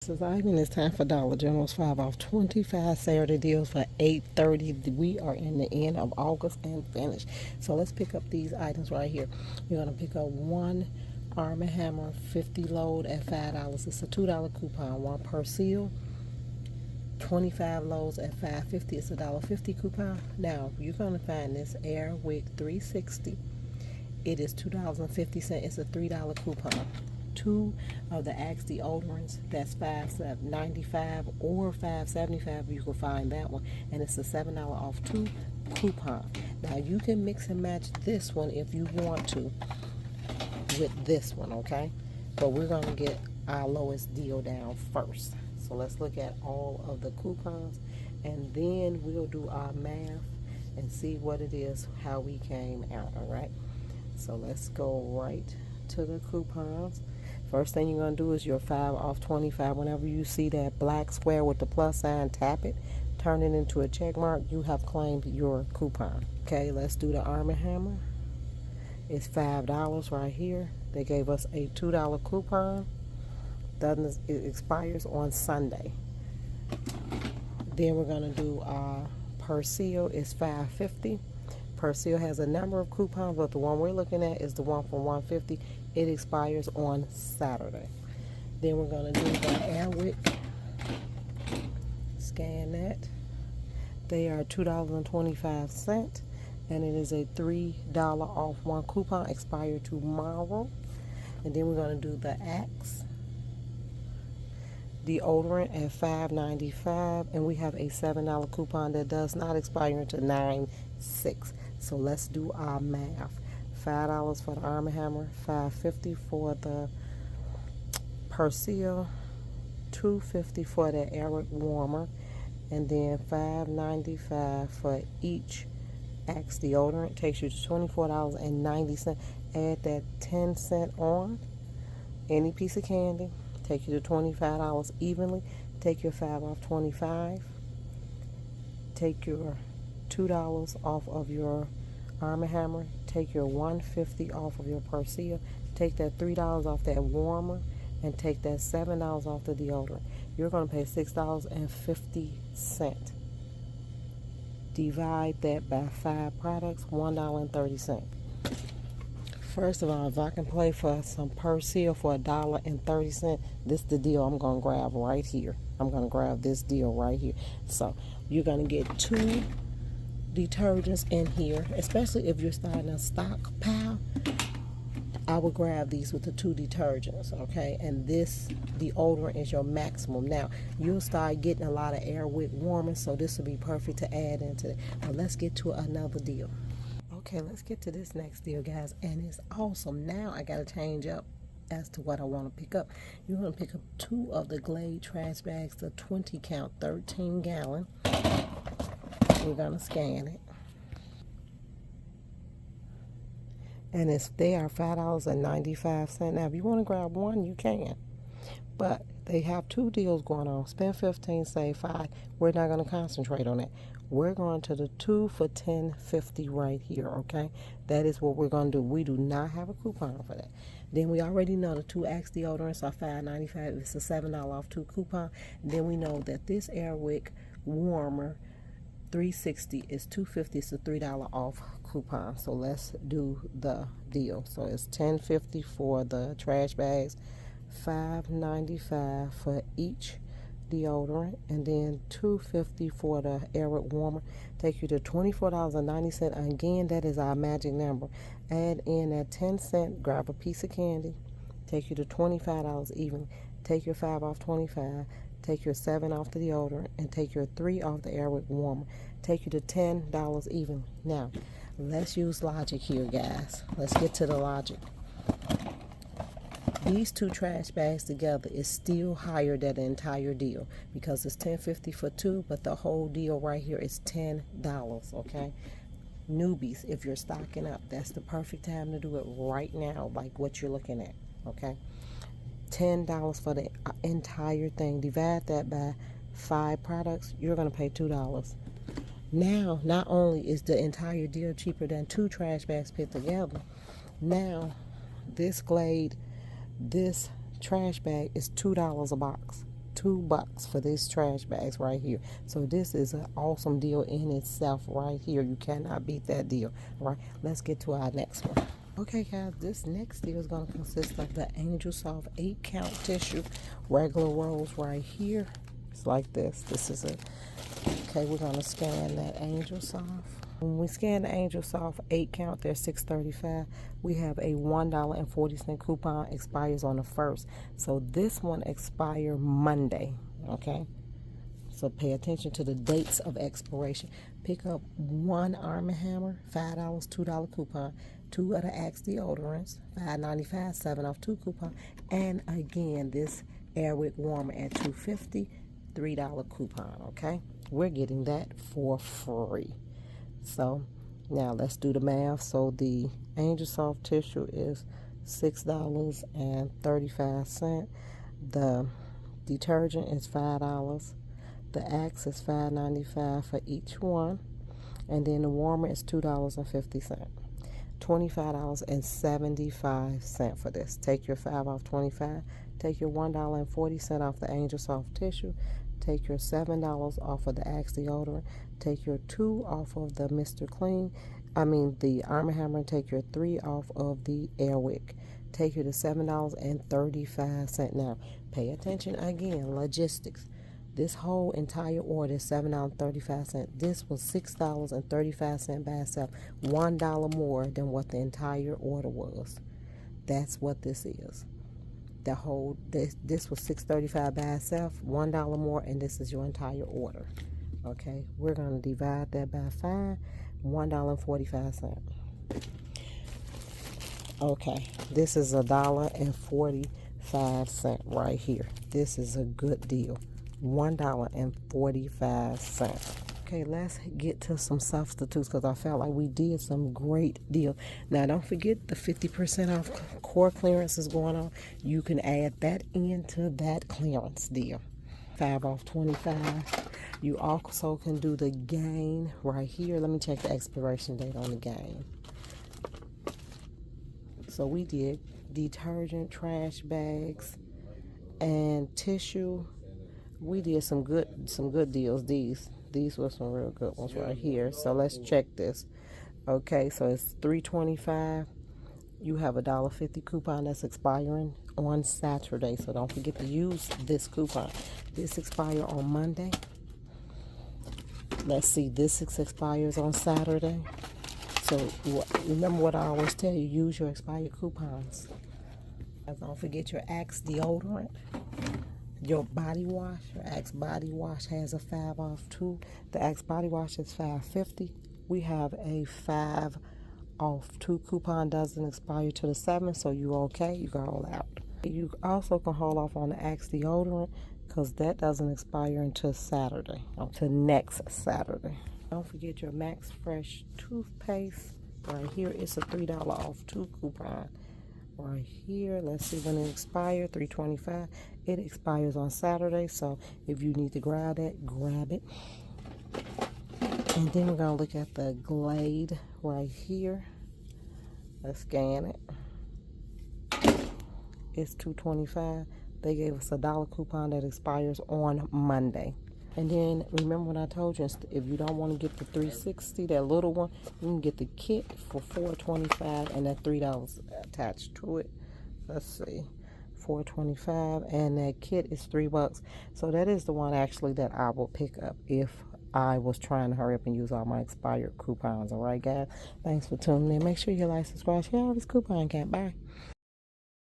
This is Ivan. It's time for Dollar General's 5 off 25 Saturday deals for 8:30. We are in the end of August and finished. So let's pick up these items right here. You're going to pick up one Arm & Hammer 50 load at $5. It's a $2 coupon. One per seal. 25 loads at $5.50. It's a $1.50 coupon. Now you're going to find this Air Wick 360. It is $2.50. It's a $3 coupon. Two of the Axe deodorants, that's $5.95 or $5.75. You can find that one, and it's a $7 off two coupon. Now you can mix and match this one if you want to with this one, okay? But we're gonna get our lowest deal down first. So let's look at all of the coupons, and then we'll do our math and see what it is, how we came out. All right, so let's go right to the coupons. First thing you're going to do is your 5 off 25. Whenever you see that black square with the plus sign, tap it, turn it into a check mark. You have claimed your coupon. Okay, let's do the Arm & Hammer. It's $5 right here. They gave us a $2 coupon. It expires on Sunday. Then we're going to do per seal is $5.50. Per seal has a number of coupons, but the one we're looking at is the one for $1.50. It expires on Saturday. Then we're going to do the Airwick. Scan that. They are $2.25, and it is a $3 off one coupon, expire tomorrow. And then we're going to do the Axe deodorant at $5.95, and we have a $7 coupon that does not expire until 9/6. So let's do our math. $5 for the Arm & Hammer, $5.50 for the Persil, $2.50 for the Airwick warmer, and then $5.95 for each Axe deodorant. Takes you to $24.90. Add that 10-cent on any piece of candy. Take you to $25 evenly. Take your 5 off 25. Take your $2 off of your Arm & Hammer. Take your $1.50 off of your Persil. Take that $3 off that warmer, and take that $7 off the deodorant. You're going to pay $6.50. Divide that by 5 products, $1.30. First of all, if I can play for some Persil for $1.30, this is the deal I'm going to grab right here. I'm going to grab this deal right here. So you're going to get 2 detergents in here, especially if you're starting a stockpile. I would grab these with the 2 detergents, okay? And this deodorant is your maximum. Now, you'll start getting a lot of Airwick warmers, so this will be perfect to add into it. But let's get to another deal. Okay, let's get to this next deal, guys, and it's awesome. Now I got to change up as to what I want to pick up. You're going to pick up 2 of the Glade trash bags, the 20 count, 13 gallon. We're going to scan it. And they are $5.95. Now, if you want to grab one, you can. But they have 2 deals going on. Spend 15, save 5. We're not going to concentrate on that. We're going to the 2 for $10.50 right here, okay? That is what we're going to do. We do not have a coupon for that. Then we already know the 2 Axe deodorants are $5.95. It's a $7 off 2 coupon. Then we know that this Airwick warmer 360 is $2.50. It's a $3 off coupon. So let's do the deal. So it's $10.50 for the trash bags, $5.95 for each deodorant, and then $2.50 for the Airwick warmer. Take you to $24.90. Again, that is our magic number. Add in that 10-cent, grab a piece of candy, take you to $25 even. Take your 5 off 25. Take your 7 off the deodorant, and take your 3 off the Airwick warmer. Take you to $10 even. Now, let's use logic here, guys. Let's get to the logic. These 2 trash bags together is still higher than the entire deal, because it's $10.50 for 2, but the whole deal right here is $10, okay? Newbies, if you're stocking up, that's the perfect time to do it right now, like what you're looking at, okay? $10 for the entire thing. Divide that by 5 products, you're going to pay $2. Now, not only is the entire deal cheaper than 2 trash bags put together, now this Glade, this trash bag is $2 a box. $2 for this trash bags right here. So this is an awesome deal in itself right here. You cannot beat that deal. All right, let's get to our next one. Okay guys, this next deal is going to consist of the Angel Soft 8-count tissue, regular rolls right here. It's like this. This is it. Okay, we're going to scan that Angel Soft. When we scan the Angel Soft 8-count, they're $6.35. We have a $1.40 coupon, expires on the 1st. So this one expires Monday, okay? So pay attention to the dates of expiration. Pick up one Arm & Hammer, $5, $2 coupon. 2 of the Axe deodorants, $5.95, 7 off 2 coupon. And again, this Airwick warmer at $2.50, $3 coupon, okay? We're getting that for free. So now let's do the math. So the Angel Soft tissue is $6.35. The detergent is $5. The Axe is $5.95 for each one. And then the warmer is $2.50. $25.75 for this. Take your 5 off 25. Take your $1.40 off the Angel Soft tissue. Take your $7 off of the Axe deodorant. Take your 2 off of the Mr. Clean. The Arm & Hammer. And take your 3 off of the Airwick. Take your $7.35. Now, pay attention again. Logistics. This whole entire order is $7.35. This was $6.35 by itself. $1 more than what the entire order was. That's what this is. This was $6.35 by itself, $1 more, and this is your entire order. Okay, we're going to divide that by 5, $1.45. Okay, this is $1.45 right here. This is a good deal. $1.45. Okay, let's get to some substitutes because I felt like we did some great deals. Now, don't forget the 50% off core clearance is going on. You can add that into that clearance deal. 5 off 25. You also can do the gain right here. Let me check the expiration date on the gain. So we did detergent, trash bags, and tissue. We did some good deals. These were some real good ones right here. So let's check this. Okay, so it's $3.25. You have a $1.50 coupon that's expiring on Saturday. So don't forget to use this coupon. This expires on Monday. Let's see, this expires on Saturday. So remember what I always tell you, use your expired coupons. Don't forget your Axe deodorant. Your body wash, your Axe body wash has a 5 off too. The Axe body wash is $5.50. We have a 5 off 2 coupon, doesn't expire to the 7th, so you're okay, you got all out. You also can hold off on the Axe deodorant because that doesn't expire until Saturday, until next Saturday. Don't forget your Max Fresh toothpaste. Right here, it's a $3 off 2 coupon. Right here, let's see when it expires, $3.25. It expires on Saturday, so if you need to grab it, grab it. And then we're going to look at the Glade right here. Let's scan it. It's $2.25. They gave us a $1 coupon that expires on Monday. And then remember when I told you, if you don't want to get the 360, that little one, you can get the kit for $4.25 and that $3 attached to it. Let's see, $4.25, and that kit is $3. So that is the one actually that I will pick up if I was trying to hurry up and use all my expired coupons. All right, guys. Thanks for tuning in. Make sure you like, subscribe, share all this coupon. Bye.